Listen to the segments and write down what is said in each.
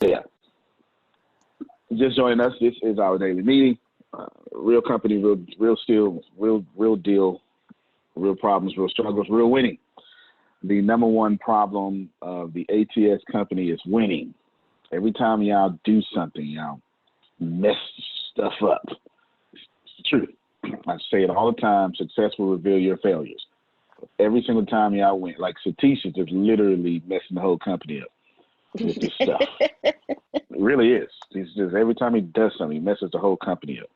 Yeah. Just joining us. This is our daily meeting. Real company, real steel, real deal, real problems, real struggles, real winning. The number one problem of the ATS company is winning. Every time y'all do something, y'all mess stuff up. It's the truth. I say it all the time. Success will reveal your failures. Every single time y'all win, like Satish is just literally messing the whole company up with this stuff. It really is. He's just, every time he does something, he messes the whole company up.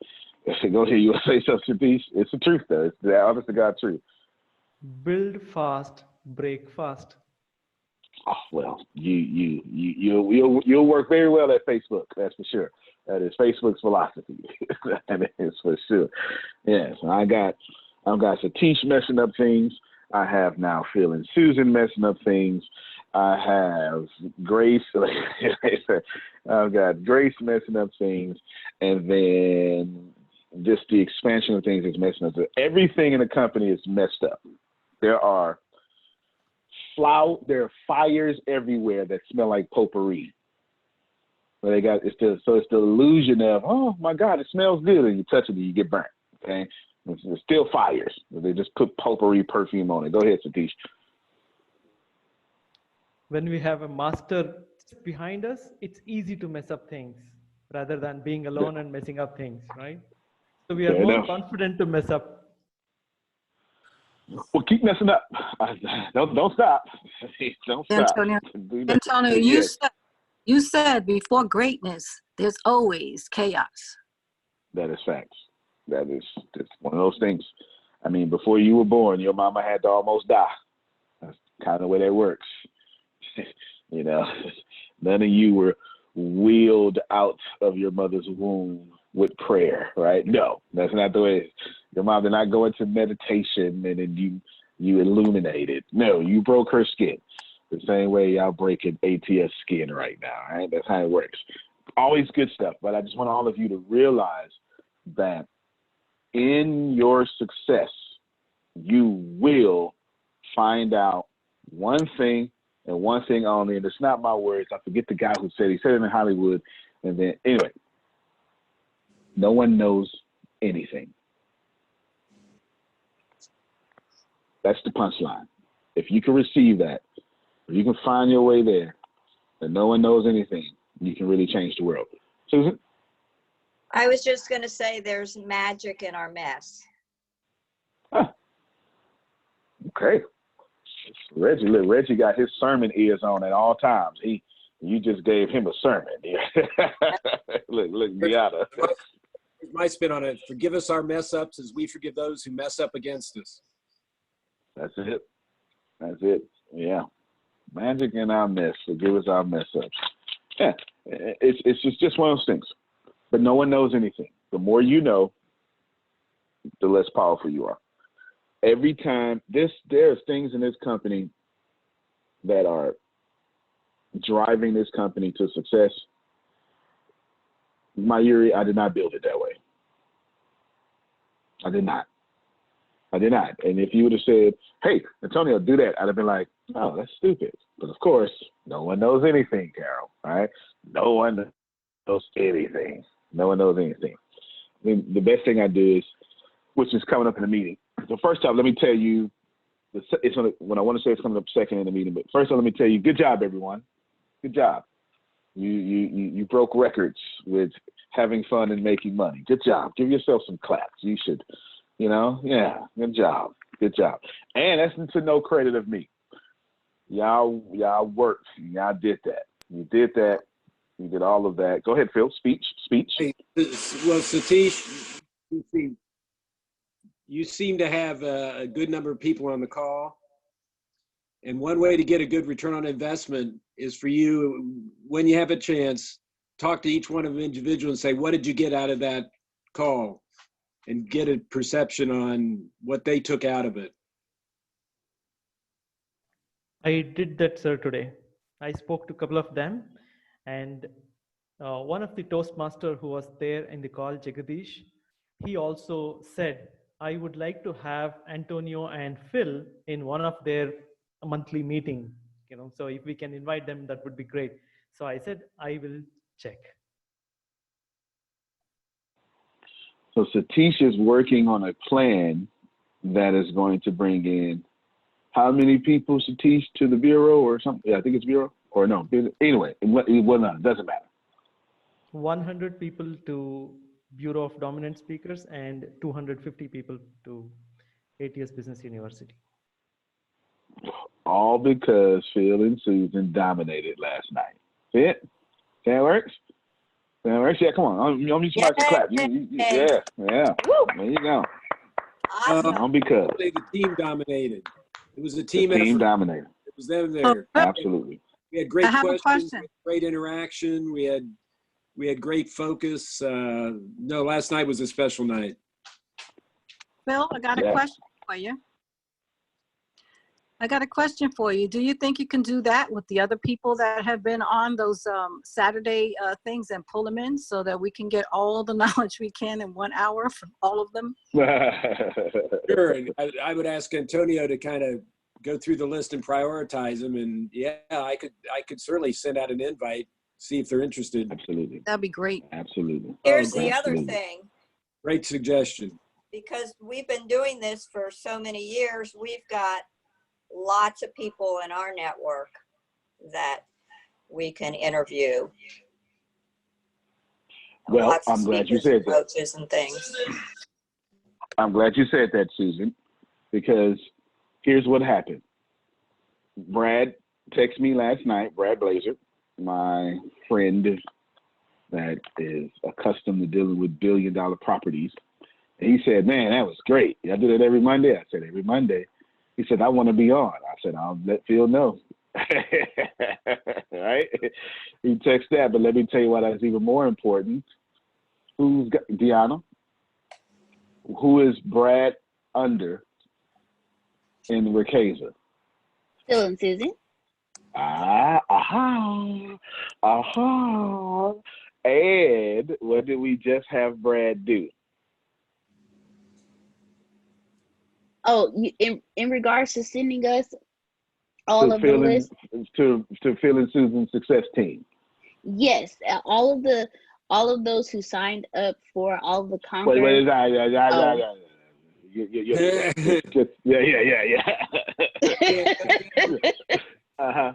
Go ahead, you want to say something, Satish? It's the truth, though. It's the honest to God truth. Build fast, break fast. Oh, well, you'll work very well at Facebook. That's for sure. That is Facebook's philosophy. That is for sure. Yes, I've got Satish messing up things. I have now Phil and Susan messing up things. I have Grace. I've got Grace messing up things, and then just the expansion of things is messing up. Everything in the company is messed up. There are fires everywhere that smell like potpourri. But it's the illusion of, oh my God, it smells good, and you touch it and you get burnt. Okay, it's still fires. They just put potpourri perfume on it. Go ahead, Satish. When we have a master behind us, it's easy to mess up things rather than being alone and messing up things, right? So we are more confident to mess up. Well, keep messing up. Don't stop. Don't stop. Antonio, you said before greatness, there's always chaos. That is facts. It's one of those things. I mean, before you were born, your mama had to almost die. That's kind of the way that works. You know, none of you were wheeled out of your mother's womb with prayer, right? No, that's not the way. Your mom did not go into meditation and then you illuminated. No, you broke her skin. The same way y'all breaking ATS skin right now, right? That's how it works. Always good stuff, but I just want all of you to realize that in your success, you will find out one thing and one thing only, and it's not my words. I forget the guy who said it in Hollywood. And then, anyway, no one knows anything. That's the punchline. If you can receive that, if you can find your way there, and no one knows anything, you can really change the world. Susan? I was just going to say there's magic in our mess. Huh. Okay. Reggie got his sermon ears on at all times. You just gave him a sermon. look, Beata. My spin on it: forgive us our mess ups as we forgive those who mess up against us. That's it. Yeah, magic in our mess. Forgive us our mess ups. Yeah, it's just one of those things. But no one knows anything. The more you know, the less powerful you are. Every time there's things in this company that are driving this company to success. Mayuri, I did not build it that way. I did not. And if you would have said, hey, Antonio, do that, I'd have been like, oh, that's stupid. But of course, no one knows anything, Carol, right? No one knows anything. No one knows anything. I mean, the best thing I do is, which is coming up in the meeting. So first off, let me tell you, when I want to say it's coming up second in the meeting, but first off, let me tell you, good job, everyone. Good job. You broke records with having fun and making money. Good job. Give yourself some claps. You should, yeah, good job. Good job. And that's to no credit of me. Y'all worked. Y'all did that. You did that. You did all of that. Go ahead, Phil. Speech. Hey, well, Satish, you seem to have a good number of people on the call. And one way to get a good return on investment is for you, when you have a chance, talk to each one of them individually and say, what did you get out of that call? And get a perception on what they took out of it. I did that, sir, today. I spoke to a couple of them, and one of the Toastmaster who was there in the call, Jagadish, he also said, I would like to have Antonio and Phil in one of their monthly meeting, so if we can invite them, that would be great. So I said, I will check. So Satish is working on a plan that is going to bring in how many people, Satish, to the Bureau or something? Yeah, I think it's Bureau. Or no, anyway, it doesn't matter. 100 people to Bureau of Dominant Speakers and 250 people to ATS Business University. All because Phil and Susan dominated last night. See it? That works? That works? Yeah, come on. You need somebody to clap. Yeah. Woo! There you go. Awesome. All because The team dominated. It was a team the team effort. It was them there. Absolutely. We had great I have a questions, question. great interaction. We had great focus. No, last night was a special night. Phil, I got a question for you. Do you think you can do that with the other people that have been on those Saturday things and pull them in so that we can get all the knowledge we can in 1 hour from all of them? Sure. And I would ask Antonio to kind of go through the list and prioritize them. And yeah, I could certainly send out an invite, see if they're interested. Absolutely. That'd be great. Absolutely. Here's the other thing. Great suggestion. Because we've been doing this for so many years, we've got lots of people in our network that we can interview. Well, Lots of I'm glad you speakers said and that. coaches and things. I'm glad you said that, Susan, because here's what happened. Brad texted me last night, Brad Blazer, my friend that is accustomed to dealing with billion-dollar properties. And he said, man, that was great. Y'all do that every Monday? I said, every Monday. He said, I want to be on. I said, I'll let Phil know. Right? He texted that, but let me tell you why that's even more important. Who's got Deanna? Who is Brad under in Ricasa? Phil and Susan. And what did we just have Brad do? Oh, in regards to sending us all to of the lists. To Phil and Susan's success team. Yes, all of those who signed up for all of the Conquer. Wait, yeah.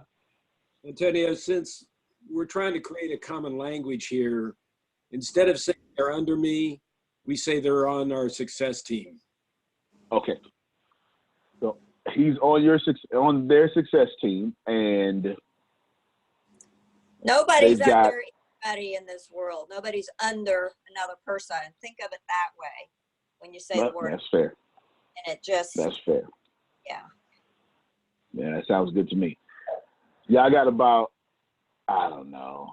Antonio, since we're trying to create a common language here, instead of saying they're under me, we say they're on our success team. Okay. So he's on their success team, and nobody's under anybody in this world. Nobody's under another person. Think of it that way when you say the word. That's fair. And it just. That's fair. Yeah. Yeah, that sounds good to me. Yeah, I got about, I don't know,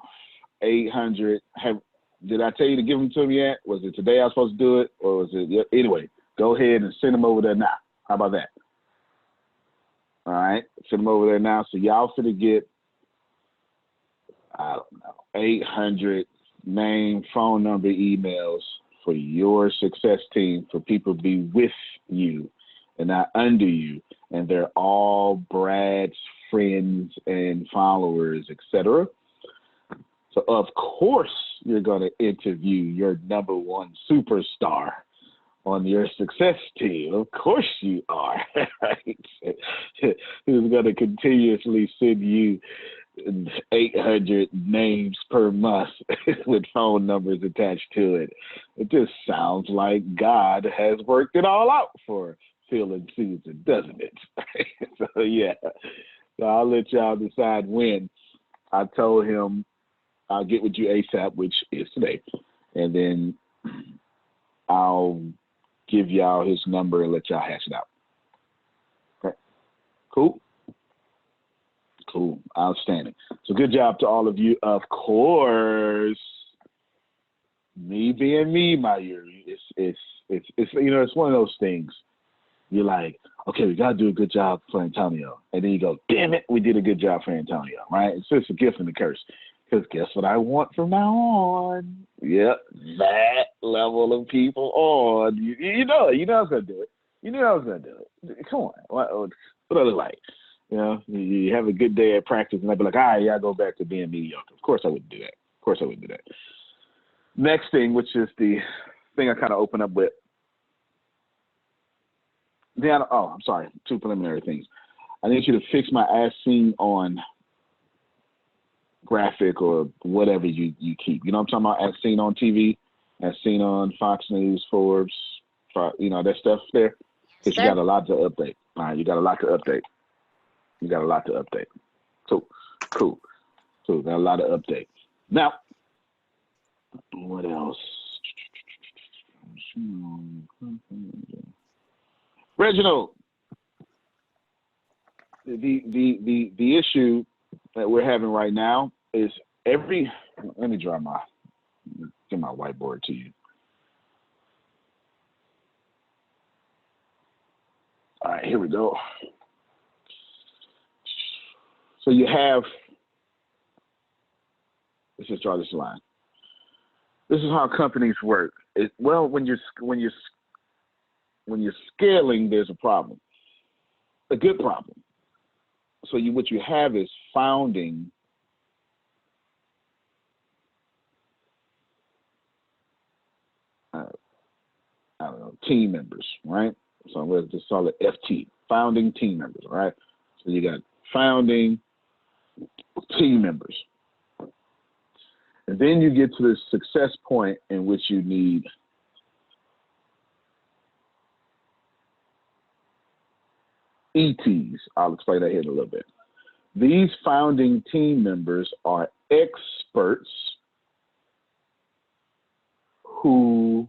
800. Did I tell you to give them to me yet? Was it today I was supposed to do it, or was it? Anyway, go ahead and send them over there now. How about that? All right, send them over there now. So y'all finna get, I don't know, 800 name, phone number, emails for your success team, for people to be with you and not under you. And they're all Brad's friends and followers, etc. So of course you're going to interview your number one superstar on your success team. Of course you are. Who's going to continuously send you 800 names per month with phone numbers attached to it. It just sounds like God has worked it all out for Phil and Susan, doesn't it? So yeah, so I'll let y'all decide when. I told him I'll get with you ASAP, which is today, and then I'll give y'all his number and let y'all hash it out. Okay, cool. Cool, outstanding. So good job to all of you. Of course, me being me, my year, it's you know, it's one of those things. You're like, okay, we gotta do a good job for Antonio, and then you go, damn it, we did a good job for Antonio, right? It's just a gift and a curse. Because guess what I want from now on? Yep, that level of people on. You know I was gonna do it. You knew I was gonna do it. Come on, what I look like? You know, you have a good day at practice, and I'd be like, all right, yeah, I go back to being mediocre. Of course I wouldn't do that. Of course I wouldn't do that. Next thing, which is the thing I kind of open up with. Then, oh, I'm sorry, 2 preliminary things. I need you to fix my as seen on graphic or whatever you keep. You know what I'm talking about? As seen on TV, as seen on Fox News, Forbes, you know, that stuff there. Because you got a lot to update. All right, you got a lot to update. You got a lot to update. Cool. Got a lot of updates. Now, what else? Reginald, the issue that we're having right now is let me give my whiteboard to you. All right, here we go. So you have, let's just draw this line. This is how companies work. When you're scaling, there's a problem, a good problem. So what you have is founding team members, right? So let's just call it FT, founding team members, all right? So you got founding team members. And then you get to the success point in which you need ETs. I'll explain that here in a little bit. These founding team members are experts who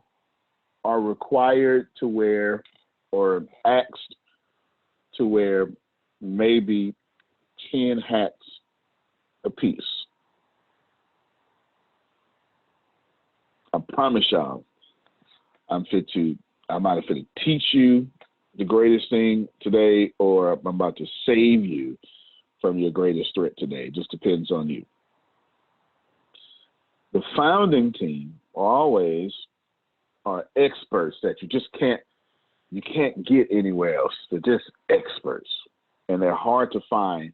are required to wear or asked to wear maybe 10 hats apiece. I promise y'all, I'm either fit to teach you the greatest thing today, or I'm about to save you from your greatest threat today. It just depends on you. The founding team always are experts that you can't get anywhere else. They're just experts, and they're hard to find,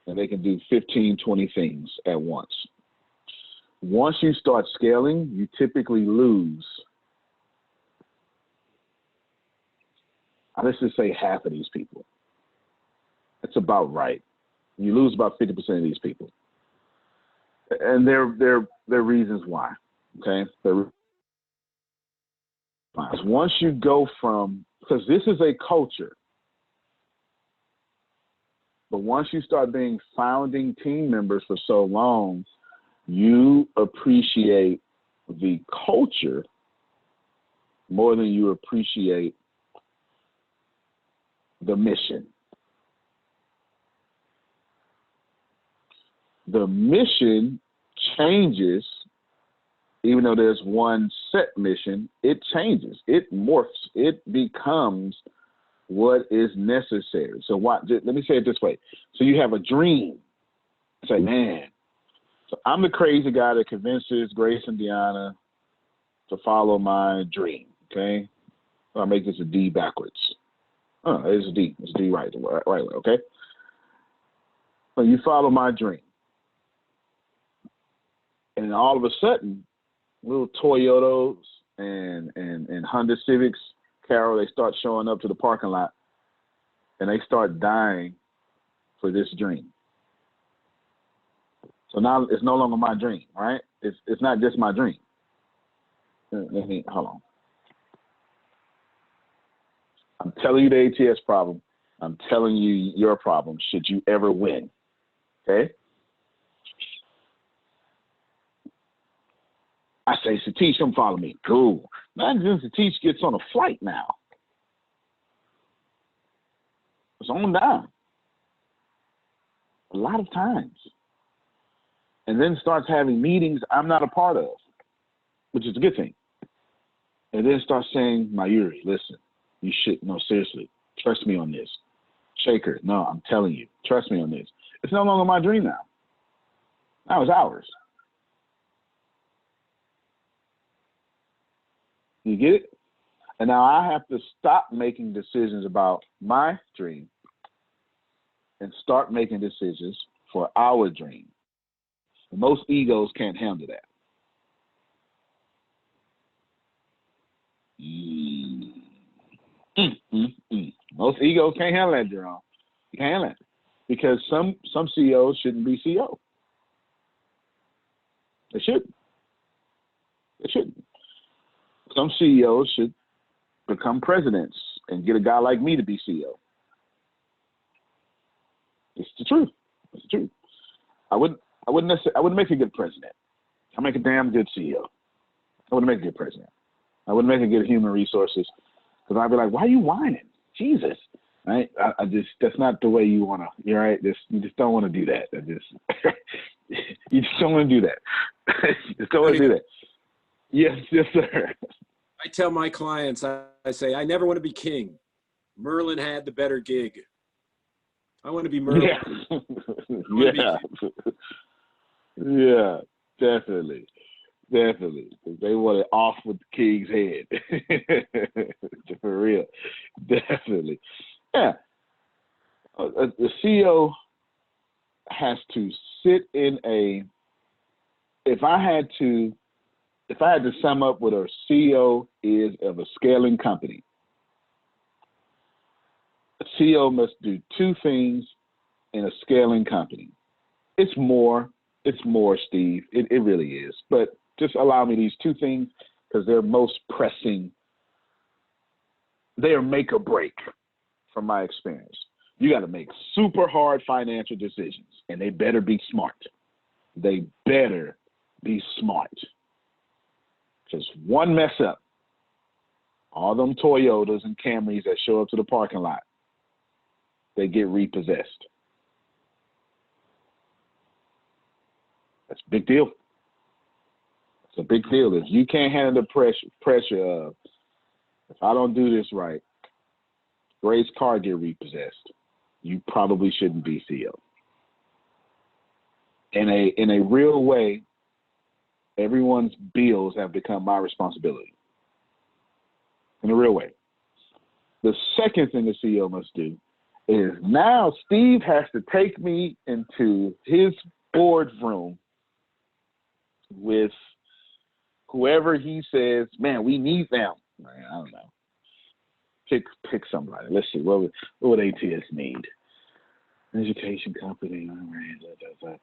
and they can do 15, 20 things at once. Once you start scaling, you typically lose, let's just say, half of these people. That's about right. You lose about 50% of these people. And there are reasons why, okay? Once you go because this is a culture, but once you start being founding team members for so long, you appreciate the culture more than you appreciate the mission. The mission changes, even though there's one set mission, it changes, it morphs, it becomes what is necessary. So let me say it this way. So you have a dream. Say, man, so I'm the crazy guy that convinces Grace and Deanna to follow my dream, okay? So I make this a D backwards. Oh, it's a D. It's a D right way, okay? So you follow my dream. And all of a sudden, little Toyotas and Honda Civics, Carol, they start showing up to the parking lot, and they start dying for this dream. So now it's no longer my dream, right? It's not just my dream. Hold on. I'm telling you the ATS problem. I'm telling you your problem should you ever win, okay? I say, Satish, come follow me. Cool. Imagine Satish gets on a flight now. It's on down. A lot of times. And then starts having meetings I'm not a part of, which is a good thing. And then starts saying, Mayuri, listen, you should, no, seriously, trust me on this. Shaker, no, I'm telling you, trust me on this. It's no longer my dream now. Now it's ours. You get it? And now I have to stop making decisions about my dream and start making decisions for our dream. And most egos can't handle that. Most egos can't handle that, Jerome. You can't handle it because some CEOs shouldn't be CEO. They shouldn't. They shouldn't. Some CEOs should become presidents and get a guy like me to be CEO. It's the truth. It's the truth. I wouldn't make a good president. I make a damn good CEO. I wouldn't make a good president. I wouldn't make a good human resources because I'd be like, why are you whining? Jesus. Right? I just, that's not the way you want to, you're right. You just don't want to do that. You just don't want to do that. You just don't want to do that. Yes, sir. I tell my clients, I say, I never want to be king. Merlin had the better gig. I want to be Merlin. Yeah. Yeah, definitely. Definitely. They want it off with the king's head. For real. Definitely. Yeah. The CEO has to sit in if I had to sum up what a CEO is of a scaling company, a CEO must do two things in a scaling company. It's more, Steve. It really is. But just allow me these two things because they're most pressing. They are make or break from my experience. You got to make super hard financial decisions, and they better be smart. They better be smart. Just one mess up, all them Toyotas and Camrys that show up to the parking lot, they get repossessed. That's a big deal. It's a big deal. If you can't handle the pressure of, if I don't do this right, Gray's car get repossessed, you probably shouldn't be CEO. In a real way, everyone's bills have become my responsibility. In a real way. The second thing a CEO must do is now Steve has to take me into his boardroom with whoever he says, man, we need them. I don't know. Pick somebody. Let's see. What would ATS need? An education company.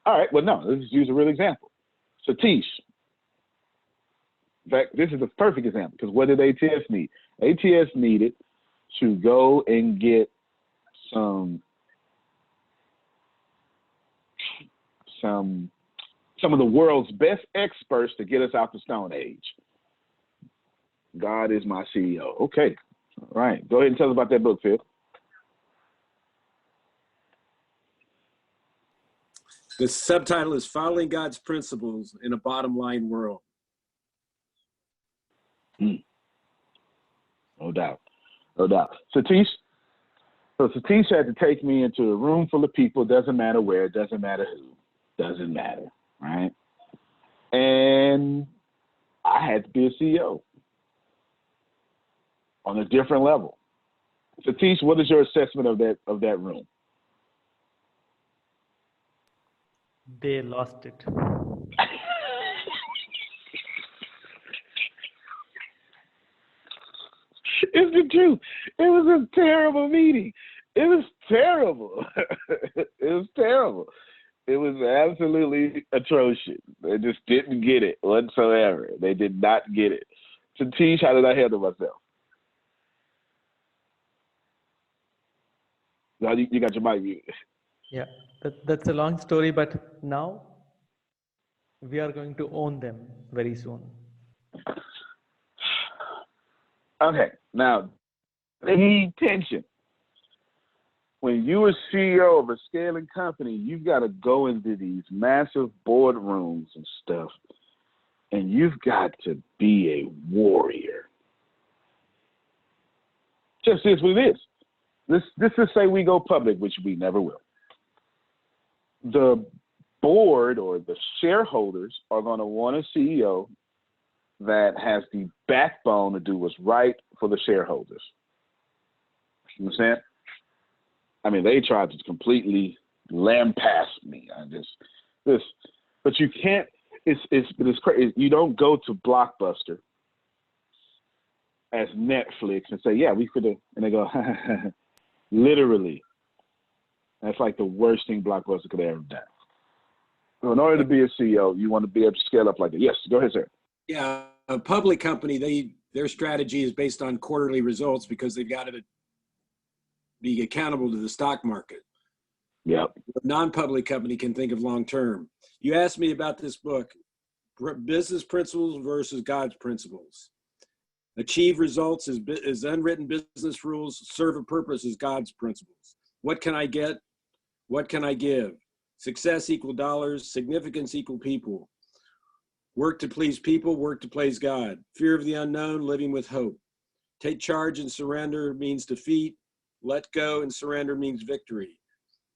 All right. Well, no. Let's just use a real example. Satish. In fact, this is a perfect example because what did ATS need? ATS needed to go and get some of the world's best experts to get us out the Stone Age. God is my CEO. Okay. All right. Go ahead and tell us about that book, Phil. The subtitle is Following God's Principles in a Bottom Line World. No doubt. No doubt. Satish had to take me into a room full of people, doesn't matter where, doesn't matter who, doesn't matter, right? And I had to be a CEO on a different level. Satish, what is your assessment of that room? They lost it. It's the truth. It was a terrible meeting. It was terrible. It was terrible. It was absolutely atrocious. They just didn't get it whatsoever. They did not get it. Satish, how did I handle myself? Now you got your mic muted. Yeah, that's a long story, but now we are going to own them very soon. Okay, now pay attention. When you're CEO of a scaling company, you've got to go into these massive boardrooms and stuff, and you've got to be a warrior. Just is what it is. This is say we go public, which we never will. The board or the shareholders are going to want a CEO that has the backbone to do what's right for the shareholders. You understand? I mean, they tried to completely lambast me. But you can't. It's crazy. You don't go to Blockbuster as Netflix and say, yeah, we could have, and they go, literally. That's like the worst thing Blockbuster could have ever done. So in order to be a CEO, you want to be able to scale up like that. Yes, go ahead, sir. Yeah, a public company, their strategy is based on quarterly results because they've got to be accountable to the stock market. Yep. A non-public company can think of long-term. You asked me about this book, Business Principles versus God's Principles. Achieve results is unwritten business rules. Serve a purpose is God's principles. What can I get? What can I give? Success equal dollars. Significance equal people. Work to please people. Work to please God. Fear of the unknown. Living with hope. Take charge and surrender means defeat. Let go and surrender means victory.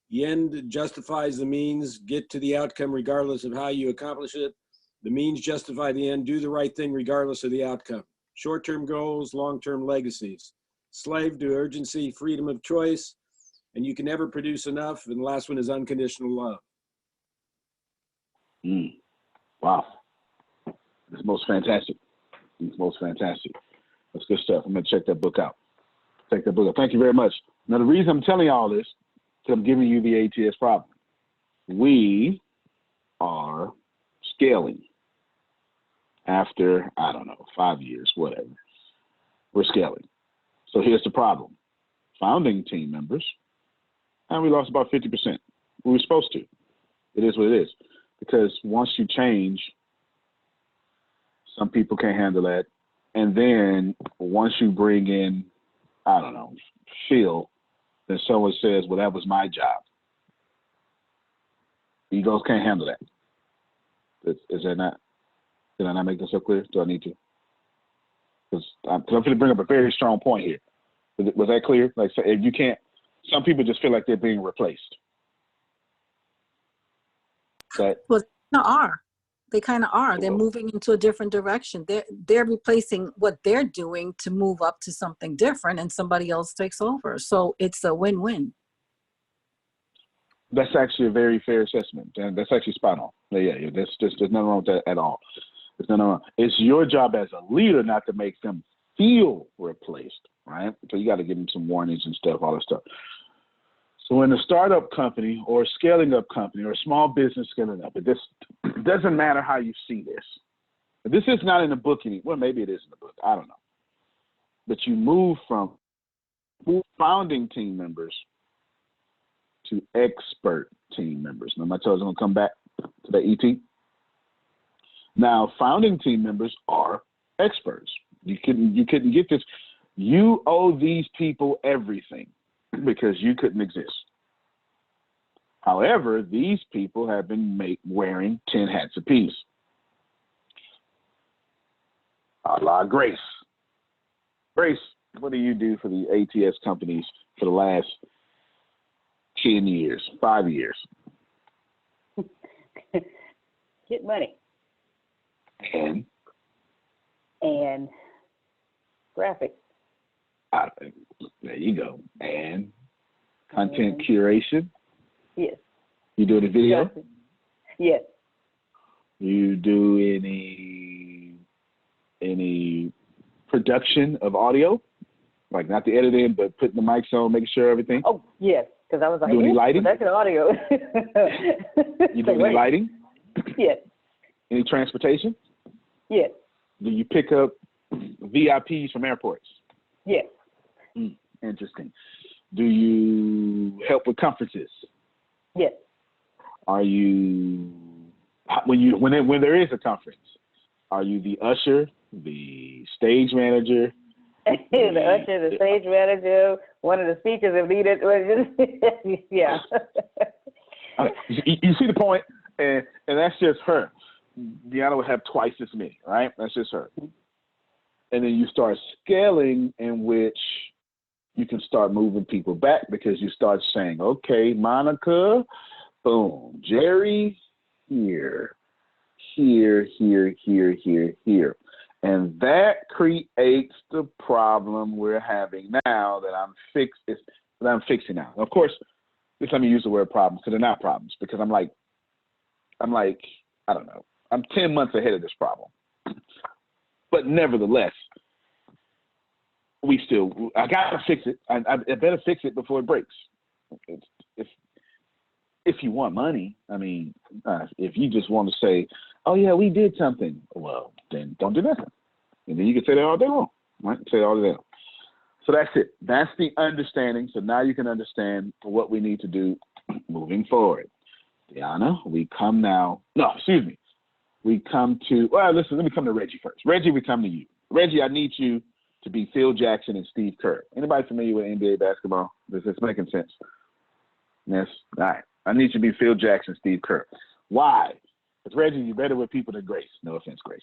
The end justifies the means. Get to the outcome regardless of how you accomplish it. The means justify the end. Do the right thing regardless of the outcome. Short-term goals, long-term legacies. Slave to urgency, freedom of choice, and you can never produce enough. And the last one is unconditional love. Wow. It's most fantastic. It's most fantastic. That's good stuff. I'm going to check that book out. Check that book out. Thank you very much. Now, the reason I'm telling you all this, because I'm giving you the ATS problem. We are scaling after, I don't know, 5 years, whatever. We're scaling. So here's the problem. Founding team members, and we lost about 50%. We were supposed to. It is what it is. Because once you change, some people can't handle that. And then once you bring in, I don't know, Phil, then someone says, well, that was my job. Egos can't handle that. Is that not? Did I not make this so clear? Do I need to? Because I'm going to bring up a very strong point here. Was that clear? Like, so if you can't, some people just feel like they're being replaced. That, Well, they kind of are. They're moving into a different direction. They're replacing what they're doing to move up to something different, and somebody else takes over. So it's a win-win. that's actually a very fair assessment, and that's actually spot on. Yeah, there's nothing wrong with that at all. There's nothing wrong. It's your job as a leader not to make them feel replaced, right? So you got to give them some warnings and stuff, all that stuff. So in a startup company or a scaling up company or a small business scaling up, it doesn't matter how you see this. This is not in the book anymore. Well, maybe it is in the book. I don't know. But you move from founding team members to expert team members. Now, my toes are going to come back to the ET. Now, founding team members are experts. You couldn't get this. You owe these people everything because you couldn't exist. However, these people have been wearing 10 hats apiece. A la Grace. Grace, what do you do for the ATS companies for the last 10 years, 5 years? Get money. And Graphics. There you go. And content curation. Yes. You do the video? Yes. You do any production of audio? Like not the editing, but putting the mics on, making sure everything? Oh, yes. Because I was like, do any lighting? Production audio. You do any lighting? Yes. Any transportation? Yes. Do you pick up VIPs from airports? Yes. Interesting. Do you help with conferences? Yes. Are you when there is a conference? Are you the usher, the stage manager? The usher, the stage manager, one of the speakers if needed. Yeah. You see the point, and that's just her. Deanna would have twice as many, right? That's just her. And then you start scaling in which you can start moving people back because you start saying, okay, Monica, boom, Jerry, here. And that creates the problem we're having now that I'm fixing. that I'm fixing now. Of course, just let me use the word problems because they're not problems, because I'm like, I don't know, I'm 10 months ahead of this problem. But nevertheless, I gotta fix it. I better fix it before it breaks. If you want money, I mean, if you just want to say, oh yeah, we did something, well, then don't do nothing. And then you can say that all day long, right? Say it all day long. So that's it. That's the understanding. So now you can understand what we need to do moving forward. Deanna, we come to, well, listen, let me come to Reggie first. Reggie, we come to you. Reggie, I need you to be Phil Jackson and Steve Kerr. Anybody familiar with NBA basketball? Is this making sense? Yes? All right. I need you to be Phil Jackson, Steve Kerr. Why? Because Reggie, you're better with people than Grace. No offense, Grace.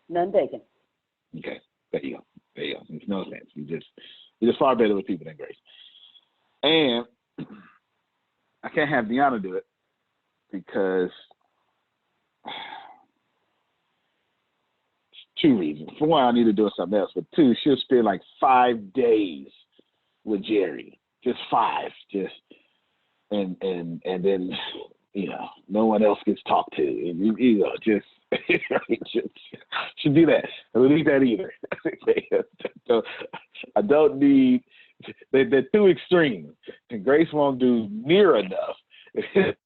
None taken. Okay. There you go. It's no offense. You're just far better with people than Grace. And I can't have Deanna do it because two reasons. For one, I need to do something else. But two, she'll spend like 5 days with Jerry. Just 5. And then, no one else gets talked to. And just should do that. I don't need that either. So I don't need, they're too extreme. And Grace won't do near enough. It's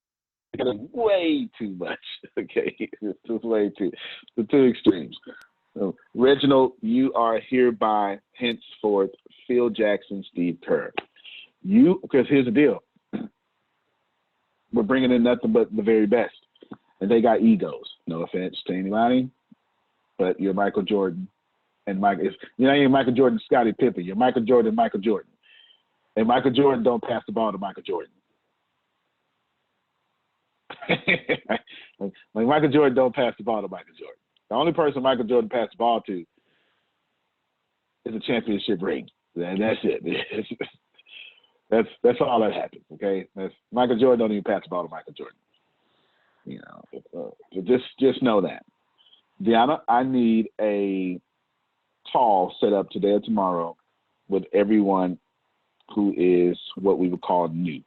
way too much. Okay, it's just way too, the two extremes. So Reginald, you are hereby henceforth Phil Jackson, Steve Kerr. Because here's the deal. We're bringing in nothing but the very best. And they got egos. No offense to anybody, but you're Michael Jordan. And you're not even Michael Jordan, Scottie Pippen. You're Michael Jordan, Michael Jordan. And Michael Jordan don't pass the ball to Michael Jordan. Like Michael Jordan don't pass the ball to Michael Jordan. The only person Michael Jordan passed the ball to is a championship ring. And that's it. That's all that happens, okay? Michael Jordan don't even pass the ball to Michael Jordan. Just know that. Deanna, I need a call set up today or tomorrow with everyone who is what we would call new.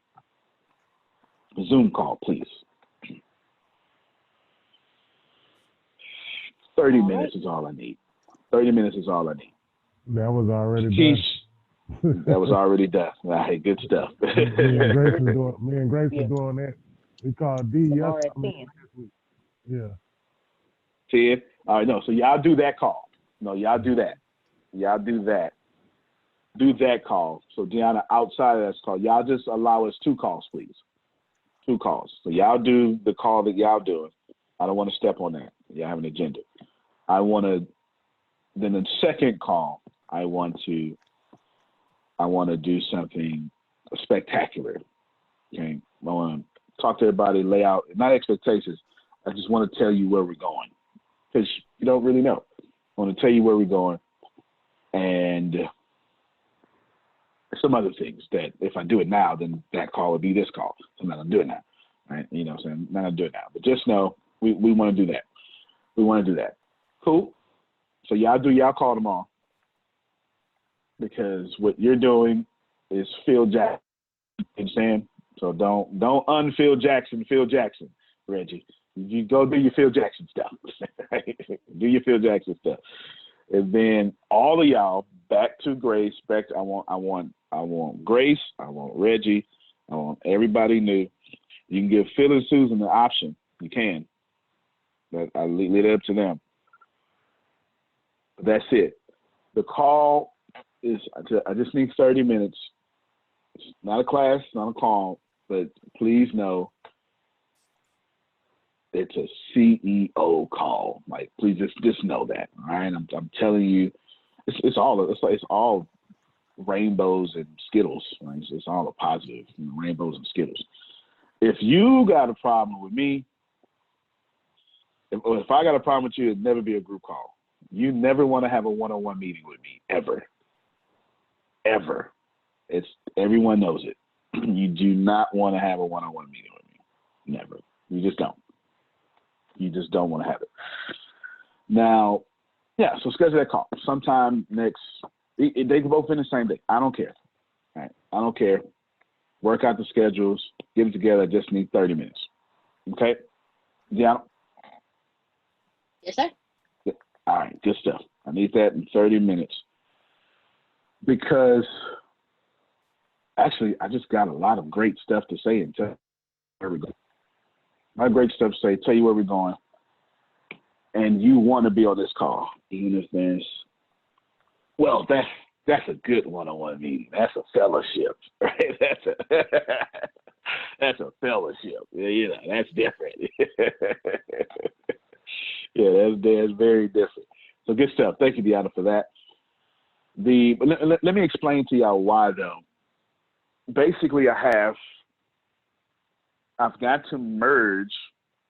A Zoom call, please. 30 minutes is all I need. 30 minutes is all I need. That was already done. That was already done. All right, good stuff. me and Grace was doing that. We called D yesterday. Yeah. 10? All right, no, so y'all do that call. No, y'all do that. Do that call. So Deanna, outside of that call, y'all just allow us 2 calls, please. 2 calls. So y'all do the call that y'all doing. I don't want to step on that. Y'all have an agenda. Then the second call, I want to do something spectacular. Okay. I want to talk to everybody, lay out, not expectations. I just want to tell you where we're going, because you don't really know. I want to tell you where we're going and some other things that if I do it now, then that call would be this call. So I'm not going to do it now. Right? You know what I'm saying? I'm not going to do it now. But just know we want to do that. We want to do that. Cool. So y'all do y'all call tomorrow, because what you're doing is Phil Jackson. You understand? So don't un-Phil Jackson, Phil Jackson, Reggie. You go do your Phil Jackson stuff. Do your Phil Jackson stuff. And then all of y'all back to Grace. I want Grace. I want Reggie. I want everybody new. You can give Phil and Susan the option. You can. But I leave it up to them. But that's it. The call is, I just need 30 minutes. It's not a class, not a call, but please know it's a CEO call. Like, please just know that. All right, I'm telling you, it's all rainbows and Skittles. Right? It's all a positive, rainbows and Skittles. If you got a problem with me, if I got a problem with you, it'd never be a group call. You never want to have a one-on-one meeting with me, ever. Ever. Everyone knows it. You do not want to have a one-on-one meeting with me. Never. You just don't. You just don't want to have it. Now, yeah, so schedule that call. Sometime next, they can both in the same day. I don't care. I don't care. Work out the schedules. Get it together. I just need 30 minutes. Okay? Yeah. Yes, sir. All right, good stuff. I need that in 30 minutes. Because actually, I just got a lot of great stuff to say and tell where we're going. A lot of great stuff to say, tell you where we're going. And you want to be on this call, even if there's, well, that's a good one-on-one meeting. That's a fellowship, right? That's a fellowship. You know, that's different. Yeah, that's very different. So good stuff. Thank you, Deanna, for that. Let me explain to y'all why, though. Basically, I've got to merge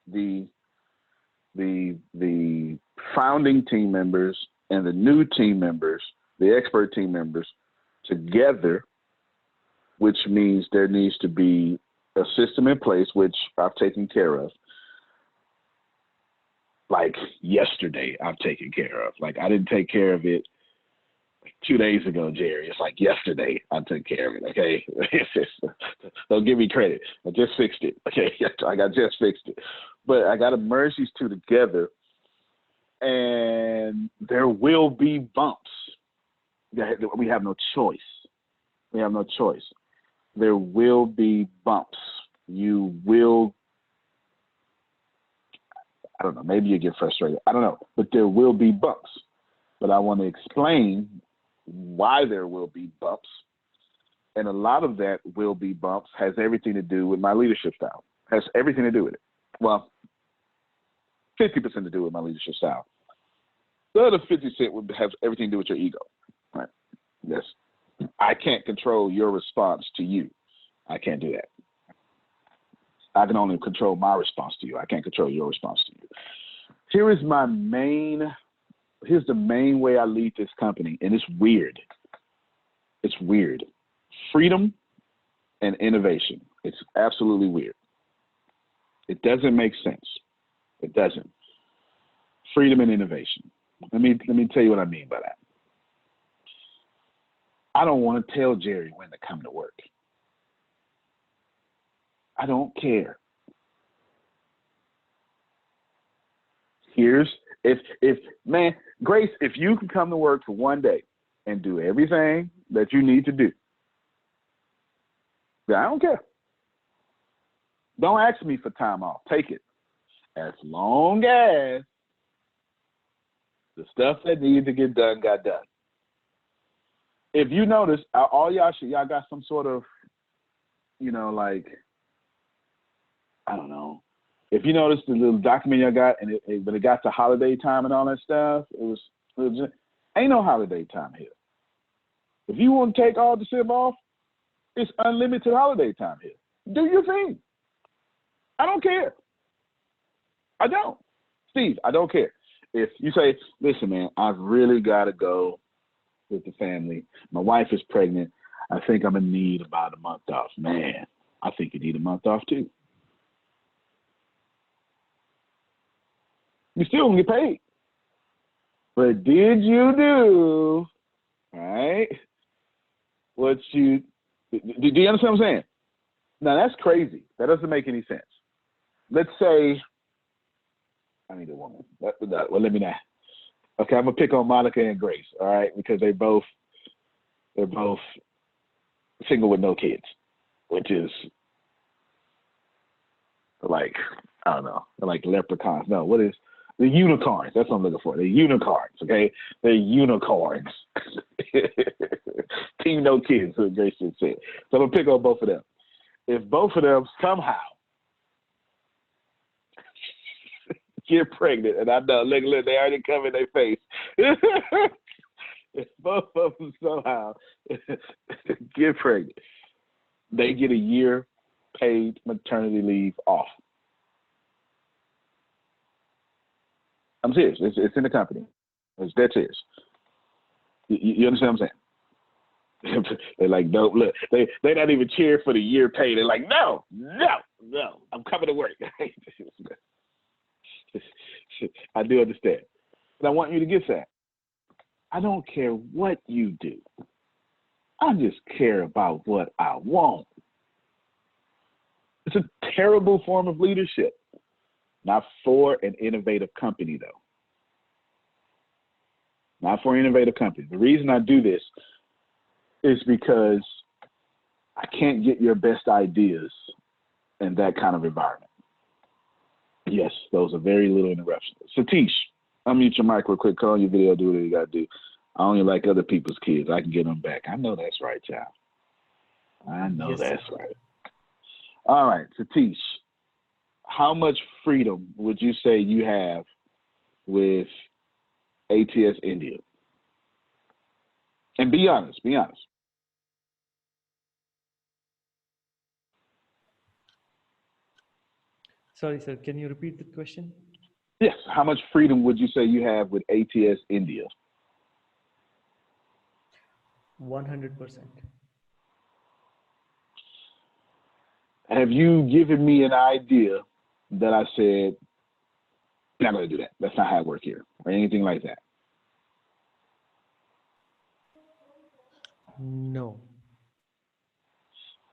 the founding team members and the new team members, the expert team members, together, which means there needs to be a system in place, which I've taken care of. Like yesterday, I've taken care of. Like I didn't take care of it 2 days ago, Jerry. It's like yesterday I took care of it. Okay, don't give me credit. I just fixed it. Okay, I just fixed it. But I got to merge these two together, and there will be bumps. We have no choice. We have no choice. There will be bumps. You will. I don't know. Maybe you get frustrated. I don't know. But there will be bumps. But I want to explain why there will be bumps. And a lot of that will be bumps has everything to do with my leadership style. Has everything to do with it. Well, 50% to do with my leadership style. The other 50% would have everything to do with your ego. Right? Yes. I can't control your response to you. I can't do that. I can only control my response to you. I can't control your response to you. Here's the main way I lead this company, and it's weird. It's weird. Freedom and innovation. It's absolutely weird. It doesn't make sense. It doesn't. Freedom and innovation. Let me tell you what I mean by that. I don't want to tell Jerry when to come to work. I don't care. Man, Grace, if you can come to work for one day and do everything that you need to do, then I don't care. Don't ask me for time off. Take it. As long as the stuff that needed to get done got done. If you notice, all y'all got some sort of, like, I don't know. If you notice the little document y'all got, and when it got to holiday time and all that stuff, it was just, ain't no holiday time here. If you want to take all December off, it's unlimited holiday time here. Do your thing. I don't care. I don't. Steve, I don't care. If you say, listen, man, I've really got to go with the family. My wife is pregnant. I think I'm going to need about a month off. Man, I think you need a month off too. You still don't get paid. But did you do, right, what you, do you understand what I'm saying? Now that's crazy. That doesn't make any sense. Let's say, I need a woman. Well, let me not. Okay, I'm going to pick on Monica and Grace, all right, because they're both single with no kids, which is like, I don't know, they're like leprechauns. No, what is, the unicorns. That's what I'm looking for. They're unicorns, okay? They're unicorns. Team no kids, what Grace just said. So I'm going to pick on both of them. If both of them somehow get pregnant, and I know, look, they already covered their face. If both of them somehow get pregnant, they get a year paid maternity leave off. I'm serious. It's in the company. It's dead serious. You understand what I'm saying? They're like, no, look, they not even cheer for the year pay. They're like, no, I'm coming to work. I do understand. But I want you to get that. I don't care what you do. I just care about what I want. It's a terrible form of leadership. Not for an innovative company, though. Not for an innovative company. The reason I do this is because I can't get your best ideas in that kind of environment. Yes, those are very little interruptions. Satish, unmute your mic real quick, call on your video, do what you got to do. I only like other people's kids. I can get them back. I know that's right, child. I know Yes, that's sir. right. All right, Satish, how much freedom would you say you have with ATS India? And be honest, be honest. Sorry, sir. Can you repeat the question? Yes, how much freedom would you say you have with ATS India? 100%. Have you given me an idea that I said, I'm not going to do that. That's not how it works here, or anything like that? No.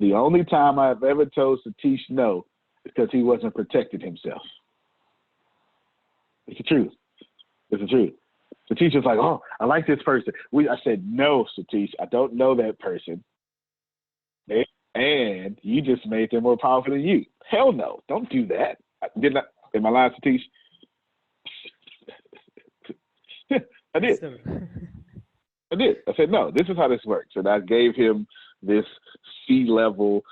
The only time I've ever told Satish no is because he wasn't protecting himself. It's the truth. It's the truth. Satish was like, oh, I like this person. I said, no, Satish, I don't know that person. And you just made them more powerful than you. Hell no, don't do that. Am I lying, Satish? I did. Yes, sir. I did. I said, no, this is how this works. And I gave him this C-level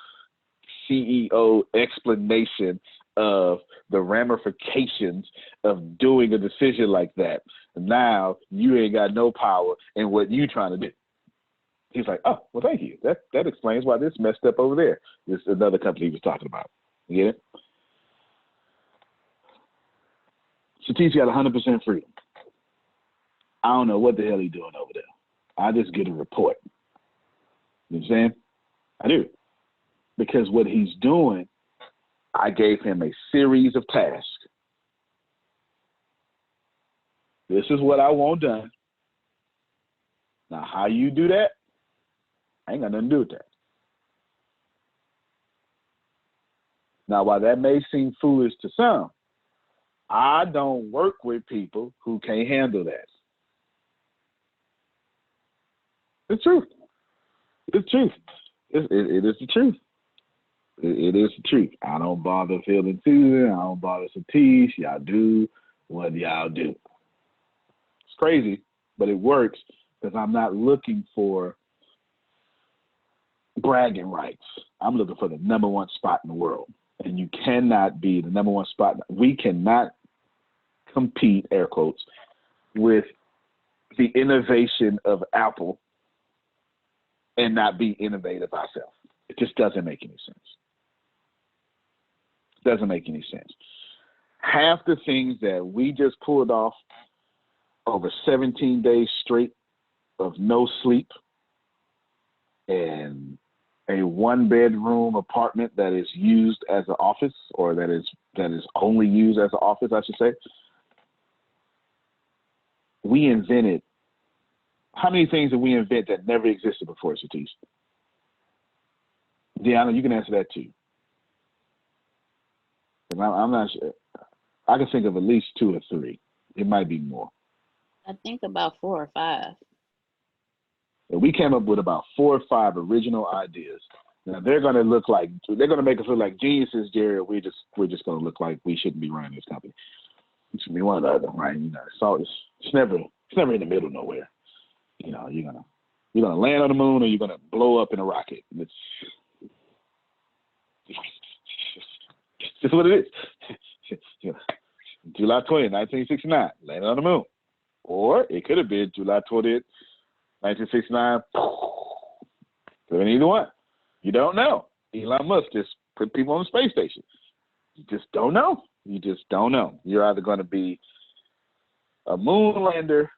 CEO explanation of the ramifications of doing a decision like that. And now you ain't got no power in what you trying to do. He's like, oh, well, thank you. That explains why this messed up over there. This is another company he was talking about. You get it? Satish got 100% freedom. I don't know what the hell he's doing over there. I just get a report. You know what I'm saying? I do. Because what he's doing, I gave him a series of tasks. This is what I want done. Now, how you do that, I ain't got nothing to do with that. Now, while that may seem foolish to some, I don't work with people who can't handle that. It's the truth. It's the truth. It is the truth. It is the truth. I don't bother feeling Susan. I don't bother Satish. Y'all do what y'all do. It's crazy, but it works because I'm not looking for bragging rights. I'm looking for the #1 spot in the world. And you cannot be the #1 spot. We cannot compete, air quotes, with the innovation of Apple and not be innovative ourselves. It just doesn't make any sense. It doesn't make any sense. Half the things that we just pulled off over 17 days straight of no sleep and a 1-bedroom apartment that is used as an office, or that is only used as an office, I should say. We invented, how many things did we invent that never existed before, Satish? Deanna, you can answer that too. I'm not sure. I can think of at least 2 or 3. It might be more. I think about 4 or 5. And we came up with about 4 or 5 original ideas. Now they're going to make us look like geniuses, Jerry. We're just going to look like we shouldn't be running this company. It should be one or the other, right? You know, so it's never in the middle nowhere. You know, you're gonna land on the moon or you're gonna blow up in a rocket. It's just what it is. July 20th, 1969, landed on the moon. Or it could have been July 20th, 1969. Could have been either one. You don't know. Elon Musk just put people on the space station. You just don't know. You just don't know. You're either going to be a moon lander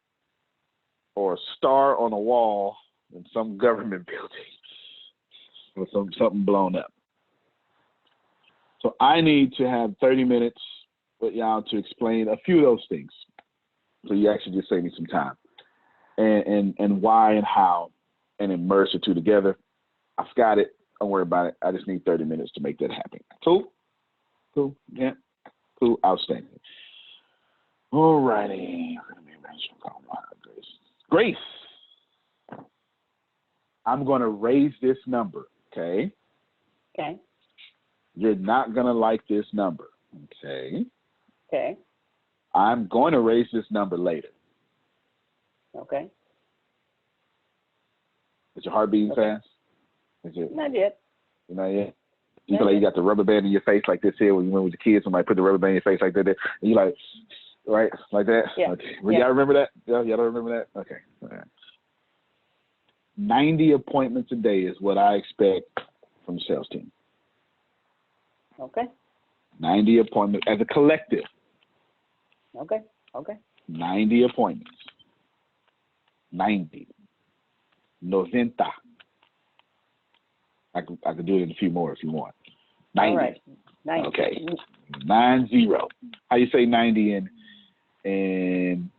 or a star on a wall in some government building or something blown up. So I need to have 30 minutes with y'all to explain a few of those things. So you actually just save me some time. And why and how and then merge the two together. I've got it. Don't worry about it. I just need 30 minutes to make that happen. Cool? Cool. Yeah. Cool. Outstanding. All righty. Grace. I'm going to raise this number. Okay. Okay. You're not going to like this number. Okay. Okay. I'm going to raise this number later. Okay. Is your heart beating Okay. fast? Is it? Not yet. Not yet. You feel like you got the rubber band in your face like this here when you went with the kids. Somebody put the rubber band in your face like that. And you like, right, like that. Yeah. Okay. Well, Yeah. y'all remember that? Y'all don't remember that? Okay. All right. 90 appointments a day is what I expect from the sales team. Okay. 90 appointments as a collective. Okay. Okay. 90 appointments. 90. 90. I could do it in a few more if you want. 90. All right. 90. Okay. 90. How you say 90 in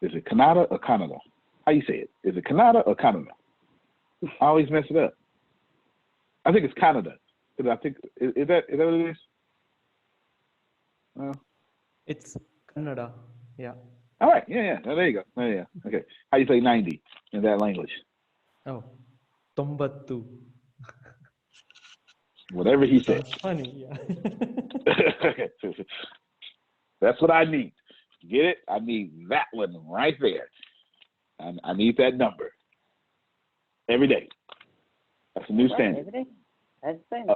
is it Canada or Canada? How you say it? Is it Canada or Canada? I always mess it up. I think it's Canada. I think is that what it is? It's Kannada. Yeah. All right. Yeah. Oh, there you go. Oh, yeah. Okay. How you say 90 in that language? Oh, Tombattu. Whatever he said. That's funny. Yeah. That's what I need. Get it? I need that one right there. I need that number every day. That's a new standard. Every day. That's the same.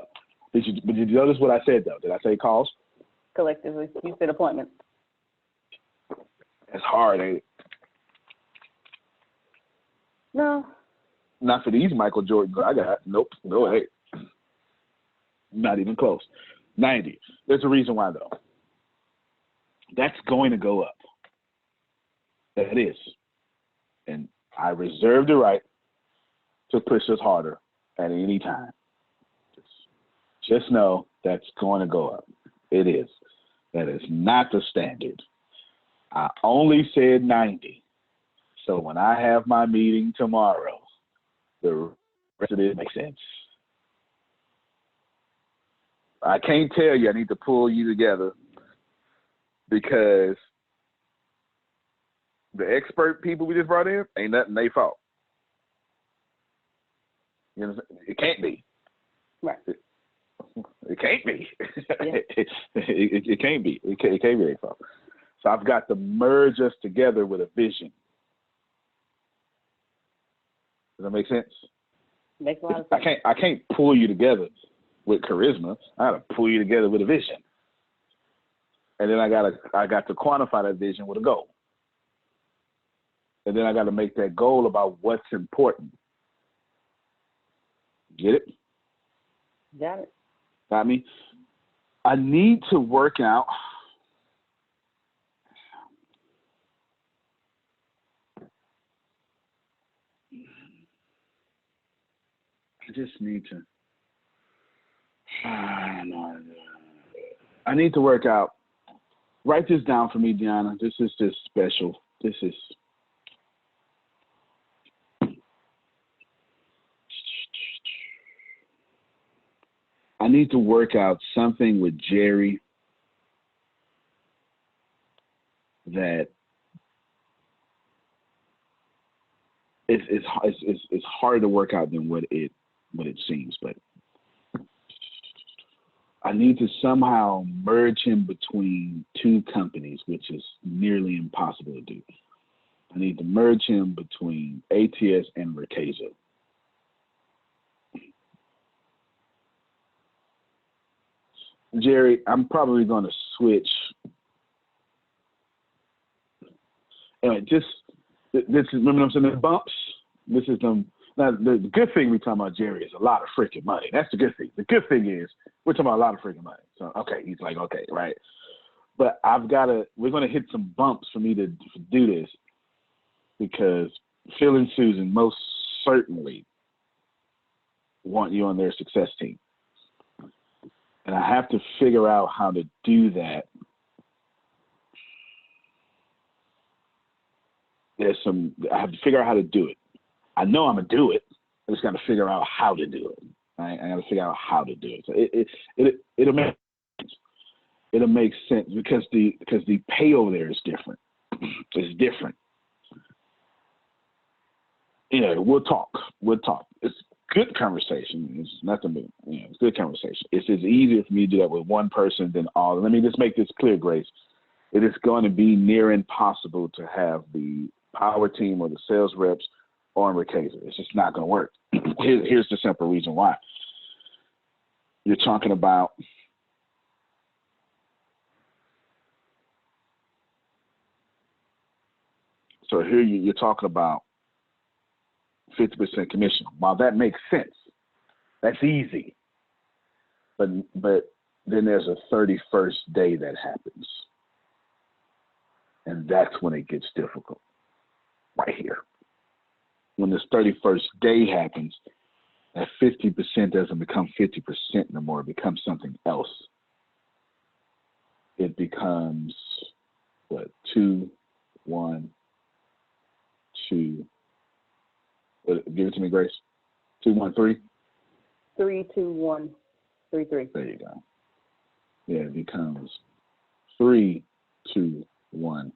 Did you notice what I said though? Did I say calls? Collectively, you said appointments. It's hard, ain't it? No. Not for these Michael Jordans I got. Nope. No way. Not even close. 90. There's a reason why though. That's going to go up. That is. And I reserve the right to push us harder at any time. Just know that's going to go up. It is. That is not the standard. I only said 90. So when I have my meeting tomorrow, the rest of it makes sense. I can't tell you I need to pull you together because the expert people we just brought in ain't nothing they fault. You know, it can't be. Right. It can't be. Yeah. it can't be. It can't be their fault. So I've got to merge us together with a vision. Does that make sense? Makes a lot of sense. I can't pull you together with charisma. I got to pull you together with a vision. And then I got to quantify that vision with a goal. And then I got to make that goal about what's important. Get it? Got it. Got me? I need to work out. I just need to. I need to work out. Write this down for me, Deanna. This is just special. This is. I need to work out something with Jerry that it's harder to work out than what it seems, but I need to somehow merge him between two companies, which is nearly impossible to do. I need to merge him between ATS and Mercazo. Jerry, I'm probably going to switch. Anyway, just this is, remember I'm saying the bumps? This is them. Now, the good thing we talking about, Jerry, is a lot of freaking money. That's the good thing. The good thing is we're talking about a lot of freaking money. So, okay, he's like, okay, right. But we're going to hit some bumps for me to do this because Phil and Susan most certainly want you on their success team. And I have to figure out how to do that. I have to figure out how to do it. I know I'm gonna do it. I just got to figure out how to do it. Right? I got to figure out how to do it. So it'll make sense because the pay over there is different. It's different. Yeah, we'll talk. It's good conversation. It's nothing but, it's good conversation. It's easier for me to do that with one person than all. Let me just make this clear, Grace. It is going to be near impossible to have the power team or the sales reps on Ricasa. It's just not going to work. Here's the simple reason why. You're talking about so here you're talking about 50% commission. While that makes sense, that's easy. But then there's a 31st day that happens. And that's when it gets difficult. Right here. When this 31st day happens, that 50% doesn't become 50% no more. It becomes something else. It becomes what? 2, 1, 2. Give it to me, Grace. 2, 1, 3. 3, 2, 1, 3, 3. There you go. Yeah, it becomes 3, 2, 1,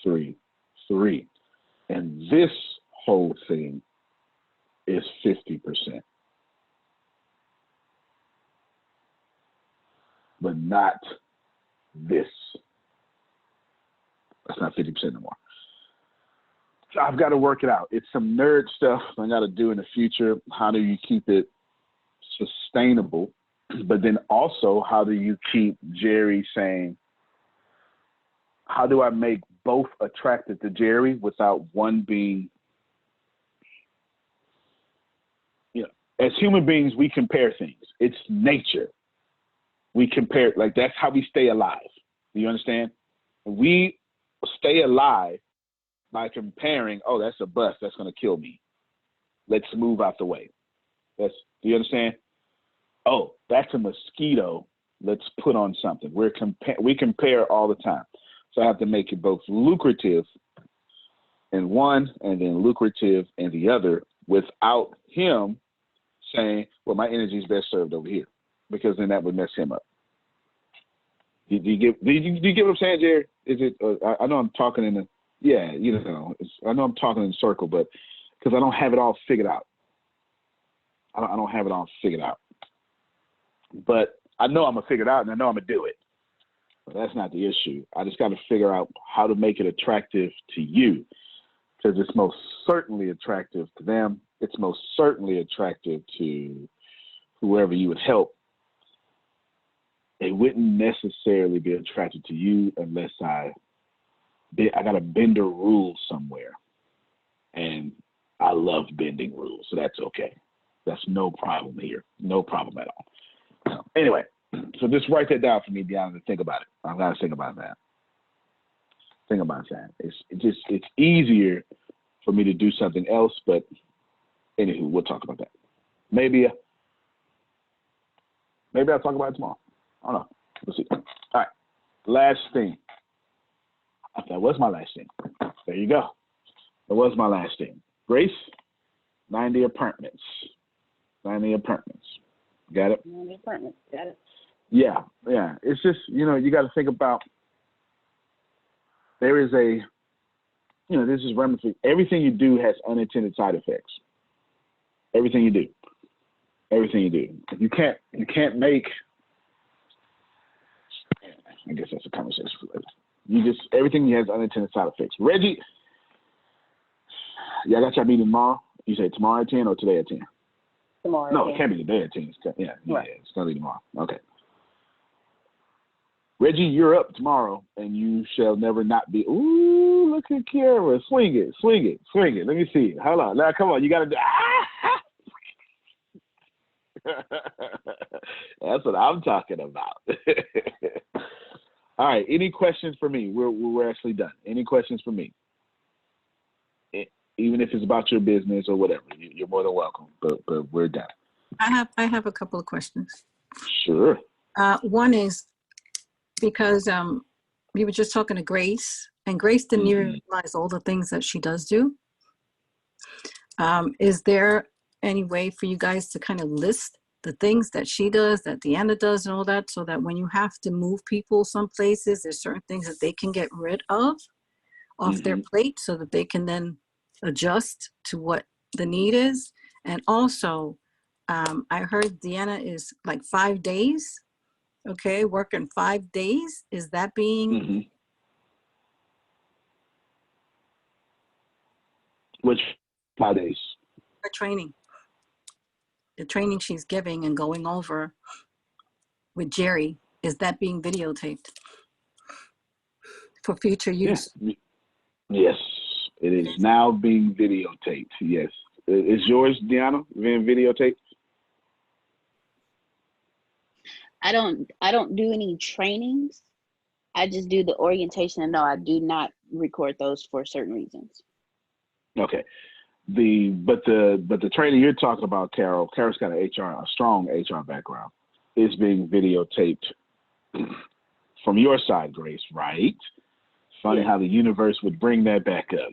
3, 3. And this whole thing is 50%. But not this. That's not 50% no more. So I've got to work it out. It's some nerd stuff I got to do in the future. How do you keep it sustainable? But then also, how do you keep Jerry saying, how do I make both attracted to Jerry without one being, as human beings, we compare things. It's nature. We compare, like that's how we stay alive. Do you understand? We stay alive by comparing, oh, that's a bus, that's going to kill me. Let's move out the way. Do you understand? Oh, that's a mosquito. Let's put on something. We compare all the time. So I have to make it both lucrative in one and then lucrative in the other without him saying, well, my energy is best served over here, because then that would mess him up. Do you get what I'm saying, Jerry? Is it? I know I'm talking in the, I know I'm talking in a circle, but because I don't have it all figured out. I don't have it all figured out. But I know I'm going to figure it out, and I know I'm going to do it. But that's not the issue. I just got to figure out how to make it attractive to you, because it's most certainly attractive to them. It's most certainly attractive to whoever you would help. It wouldn't necessarily be attracted to you unless I got to bend a rule somewhere. And I love bending rules, so that's okay. That's no problem here. No problem at all. Anyway, so just write that down for me, Deanna, to think about it. I've got to think about that. Think about that. It's easier for me to do something else, but anywho, we'll talk about that. Maybe I'll talk about it tomorrow. I don't know. We'll see. All right. Last thing. That was my last thing. There you go. That was my last thing. Grace, 90 apartments. 90 apartments. Got it? 90 apartments. Got it. Yeah. It's just, you got to think about, there is this is ramification. Everything you do has unintended side effects. Everything you do. You can't make, I guess that's a conversation for later. Everything has unintended side effects. Reggie, I got y'all meeting tomorrow. You say tomorrow at 10 or today at 10? Tomorrow. No, it can't be today at 10. Right. It's going to be tomorrow. Okay. Reggie, you're up tomorrow, and you shall never not be. Ooh, look at Kiara. Swing it. Let me see. Hold on. Now, come on. You got to do. That's what I'm talking about. All right. Any questions for me? We're actually done. Any questions for me? Even if it's about your business or whatever, you're more than welcome. But we're done. I have a couple of questions. Sure. One is because we were just talking to Grace, and Grace didn't even realize all the things that she does do. Is there any way for you guys to kind of list the things that she does, that Deanna does and all that, so that when you have to move people some places, there's certain things that they can get rid of off their plate so that they can then adjust to what the need is? And also, I heard Deanna is like 5 days, okay, working 5 days. Is that being Which 5 days? her training? The training she's giving and going over with Jerry, is that being videotaped for future use? Yes, it is now being videotaped. Yes. Is yours, Deanna, being videotaped? I don't do any trainings. I just do the orientation, and no, I do not record those for certain reasons. Okay. But the training you're talking about, Carol's got a strong HR background, is being videotaped from your side, Grace, right? Funny how the universe would bring that back up.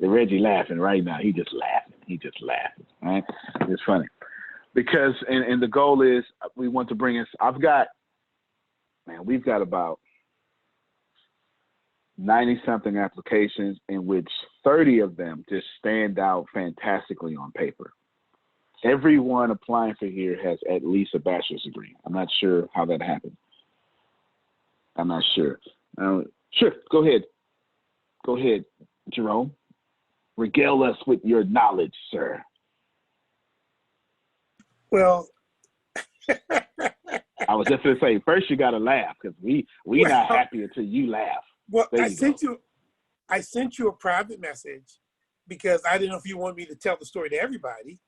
Reggie laughing right now. He just laughing, right? It's funny. Because, and the goal is, we want to bring in, we've got about 90-something applications, in which 30 of them just stand out fantastically on paper. Everyone applying for here has at least a bachelor's degree. I'm not sure how that happened. I'm not sure. Sure, go ahead, Jerome. Regale us with your knowledge, sir. Well, I was just going to say, first you got to laugh, because we not happy until you laugh. Well, I sent you a private message because I didn't know if you wanted me to tell the story to everybody,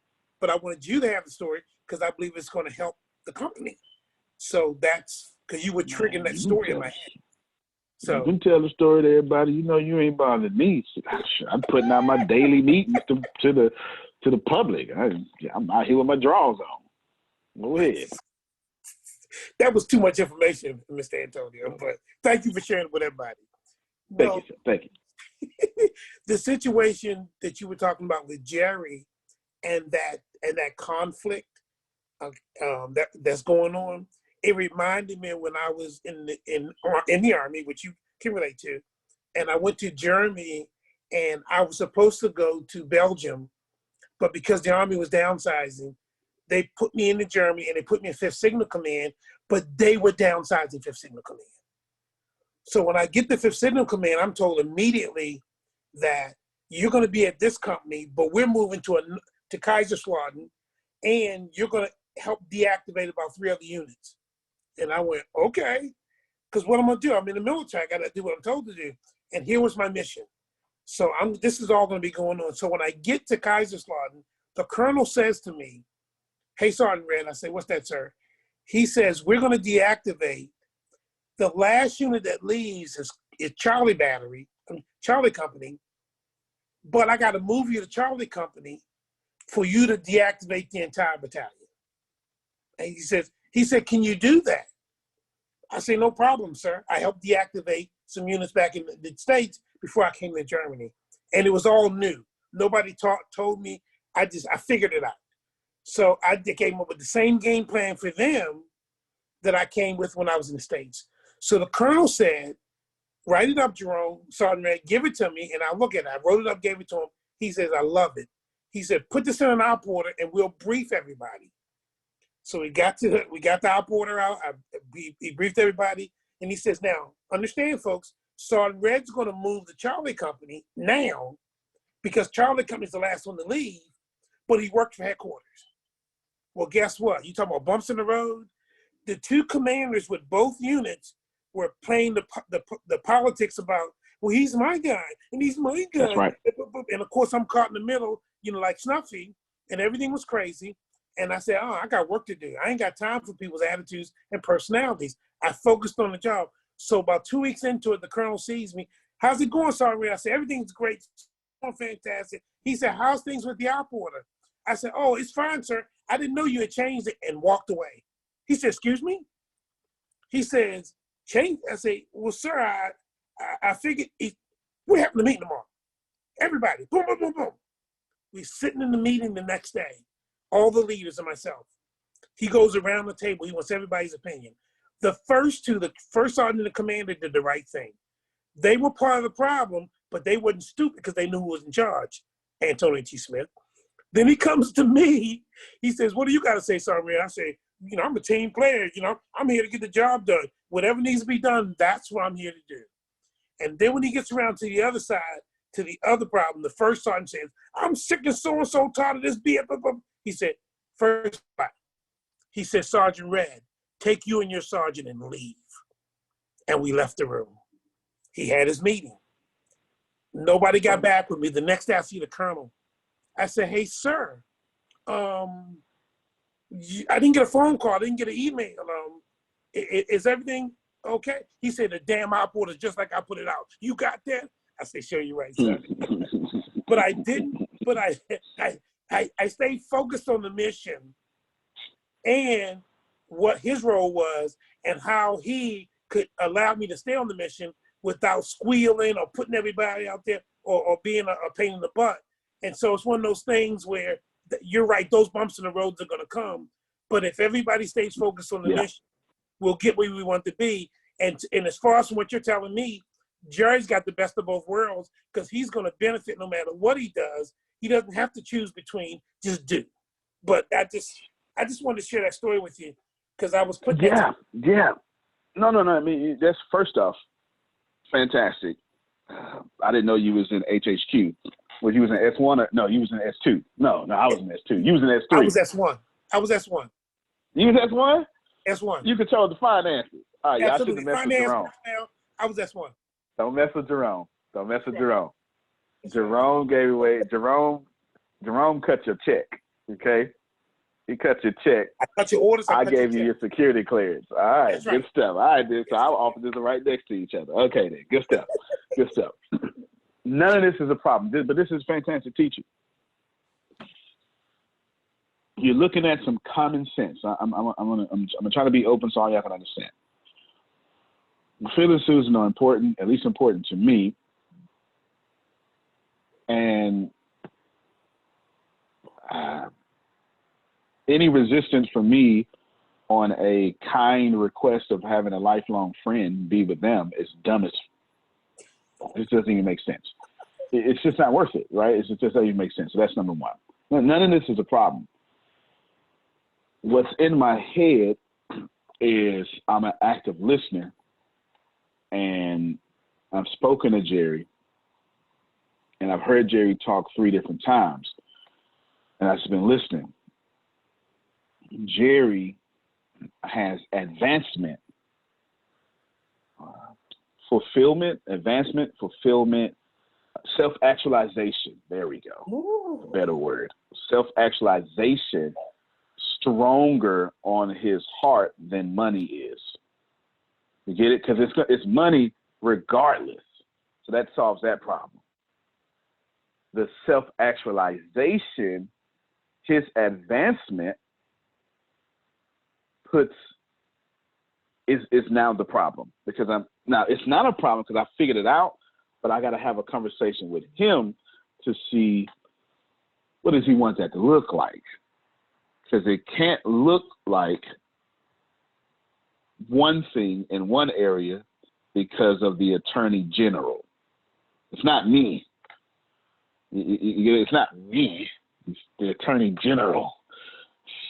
but I wanted you to have the story because I believe it's going to help the company. So that's because you were triggering that story in my head. So you can tell the story to everybody. You know, you ain't bothering me. I'm putting out my daily meetings to the public. I'm out here with my drawers on. Go ahead. That was too much information, Mr. Antonio, but thank you for sharing it with everybody. Thank you, sir. Thank you. The situation that you were talking about with Jerry and that conflict that's going on, it reminded me when I was in the Army, which you can relate to, and I went to Germany, and I was supposed to go to Belgium, but because the Army was downsizing, they put me into Germany and they put me in 5th Signal Command, but they were downsizing 5th Signal Command. So when I get the 5th Signal Command, I'm told immediately that you're going to be at this company, but we're moving to Kaiserslautern, and you're going to help deactivate about 3 other units. And I went, okay, because what I'm going to do, I'm in the military, I got to do what I'm told to do. And here was my mission. So this is all going to be going on. So when I get to Kaiserslautern, the colonel says to me, "Hey, Sergeant Red," I say, "What's that, sir?" He says, "We're going to deactivate. The last unit that leaves is Charlie Company, but I got to move you to Charlie Company for you to deactivate the entire battalion." And he said, "Can you do that?" I say, "No problem, sir. I helped deactivate some units back in the States before I came to Germany. And it was all new. Nobody told me. I figured it out. So I came up with the same game plan for them that I came with when I was in the States." So the colonel said, "Write it up, Jerome, Sergeant Red, give it to me." And I look at it. I wrote it up, gave it to him. He says, "I love it." He said, "Put this in an op order and we'll brief everybody." So we got the op order out. He briefed everybody. And he says, "Now, understand, folks, Sergeant Red's going to move the Charlie Company now because Charlie Company's the last one to leave, but he worked for headquarters." Well, guess what? You talking about bumps in the road? The 2 commanders with both units were playing the politics about, well, he's my guy, and he's my guy. That's right. And of course, I'm caught in the middle, like Snuffy, and everything was crazy. And I said, I got work to do. I ain't got time for people's attitudes and personalities. I focused on the job. So about 2 weeks into it, the colonel sees me. "How's it going, Sergeant?" I said, "Everything's great. It's going fantastic." He said, "How's things with the op order?" I said, "Oh, it's fine, sir. I didn't know you had changed it," and walked away. He said, "Excuse me?" He says, "Change?" I say, "Well, sir, I figured we're having a meeting tomorrow. Everybody, boom, boom, boom, boom." We're sitting in the meeting the next day, all the leaders and myself. He goes around the table. He wants everybody's opinion. The first two, the first sergeant and the commander, did the right thing. They were part of the problem, but they wasn't stupid because they knew who was in charge, Antonio T. Smith. Then he comes to me. He says, what do you got to say, Sergeant? I say, I'm a team player. I'm here to get the job done. Whatever needs to be done, that's what I'm here to do. And then when he gets around to the other side, to the other problem, the first sergeant says, I'm sick and so tired of this BS. He said, first, he said, Sergeant Red, take you and your sergeant and leave. And we left the room. He had his meeting. Nobody got back with me. The next day I see the colonel. I said, hey, sir, I didn't get a phone call. I didn't get an email. Is everything okay? He said, the damn output is just like I put it out. You got that? I said, sure, you're right, sir. But I didn't, but I stayed focused on the mission and what his role was and how he could allow me to stay on the mission without squealing or putting everybody out there or being a pain in the butt. And so it's one of those things where you're right, those bumps in the roads are going to come. But if everybody stays focused on the mission, we'll get where we want to be. And as far as from what you're telling me, Jerry's got the best of both worlds because he's going to benefit no matter what he does. He doesn't have to choose between, just do. But I just wanted to share that story with you because I was putting Yeah. No. I mean, that's first off, fantastic. I didn't know you was in HHQ. Was you was in S1 or no? You was in S2. No, I was in S2. You was in S3. I was S1. You was S1? S1. You controlled the finances. All right, Absolutely. y'all shouldn't have messed with Jerome. I was S1. Don't mess with Jerome. Jerome gave away. Jerome cut your check. Okay, he cut your check. I cut your orders. I gave you your security clearance. All right, That's good right. stuff. All right, so I'll offer this right next to each other. Okay, then, good stuff. None of this is a problem, but this is fantastic teaching. You're looking at some common sense. I'm gonna try to be open so all y'all can understand. Phil and Susan are important, at least important to me. And any resistance from me on a kind request of having a lifelong friend be with them is dumb as. It doesn't even make sense. It's just not worth it, right? It just doesn't even make sense. So that's number one. None of this is a problem. What's in my head is I'm an active listener, and I've spoken to Jerry, and I've heard Jerry talk 3 different times, and I've just been listening. Jerry has advancement, fulfillment, self-actualization. There we go. A better word. Self-actualization stronger on his heart than money is. You get it? Because it's money regardless. So that solves that problem. The self-actualization, his advancement is now the problem. Because it's not a problem because I figured it out, but I got to have a conversation with him to see what does he want that to look like. Because it can't look like one thing in one area because of the Attorney General. It's not me. It's not me. It's the Attorney General.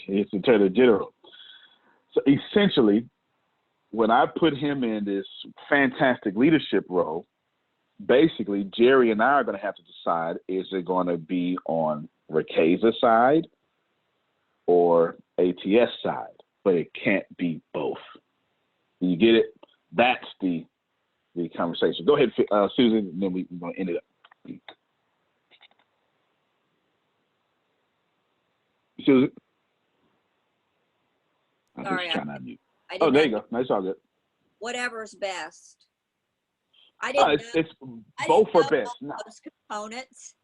It's the Attorney General. So essentially, when I put him in this fantastic leadership role, basically Jerry and I are going to have to decide, is it going to be on Rakesa's side or ATS side? But it can't be both. You get it? That's the conversation. Go ahead, Susan, and then we're going to end it up. Susan? Sorry, there you go. That's all good. Whatever's best. I didn't it's both are best. No. Those components.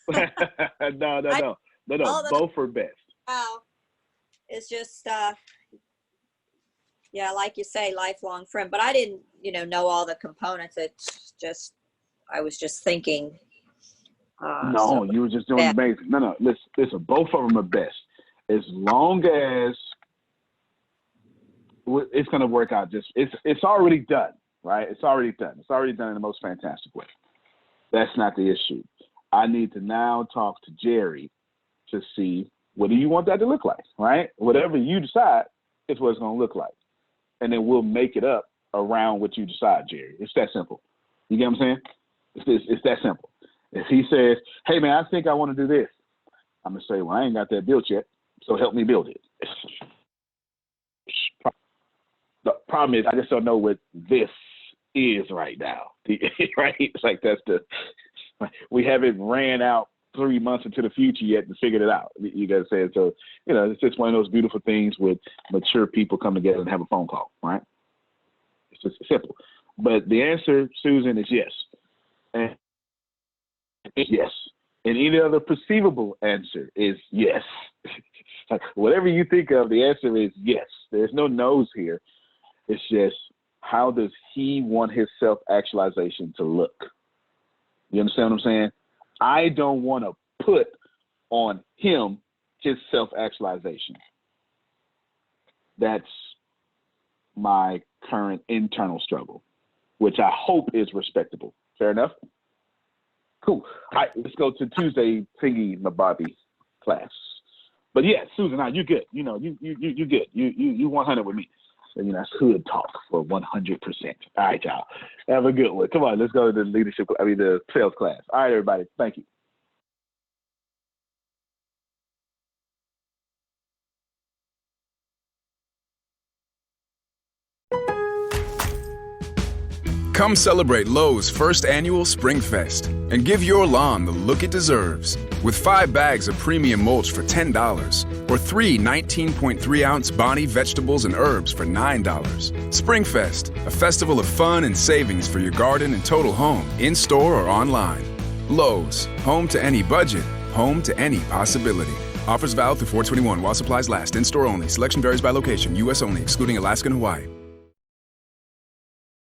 No. Both are best. Wow. It's just, like you say, lifelong friend. But I didn't, know all the components. It's just, I was just thinking, No, you were just doing best. amazing. No, listen, both of them are best. As long as it's going to work out, it's already done, right? It's already done. It's already done in the most fantastic way. That's not the issue. I need to now talk to Jerry to see what do you want that to look like, right? Whatever you decide is what it's going to look like. And then we'll make it up around what you decide, Jerry. It's that simple. You get what I'm saying? It's that simple. If he says, hey, man, I think I want to do this, I'm going to say, well, I ain't got that built yet, so help me build it. The problem is I just don't know what this is right now, right? It's like we haven't ran out 3 months into the future yet and figured it out. You got to say it. So, it's just one of those beautiful things with mature people come together and have a phone call, right? It's just simple. But the answer, Susan, is yes. And yes. And any other perceivable answer is yes. Whatever you think of, the answer is yes. There's no no's here. It's just, how does he want his self-actualization to look? You understand what I'm saying? I don't want to put on him his self-actualization. That's my current internal struggle, which I hope is respectable. Fair enough? Cool. All right, let's go to Tuesday thingy Bobby class. But yeah, Susan, now you good. You good. You 100 with me. So, that's hood talk for 100%. All right, y'all. Have a good one. Come on, let's go to the sales class. All right, everybody. Thank you. Come celebrate Lowe's first annual Spring Fest and give your lawn the look it deserves with 5 bags of premium mulch for $10 or 3 19.3-ounce Bonnie vegetables and herbs for $9. Spring Fest, a festival of fun and savings for your garden and total home, in-store or online. Lowe's, home to any budget, home to any possibility. Offers valid through 4/21 while supplies last. In-store only. Selection varies by location. U.S. only, excluding Alaska and Hawaii.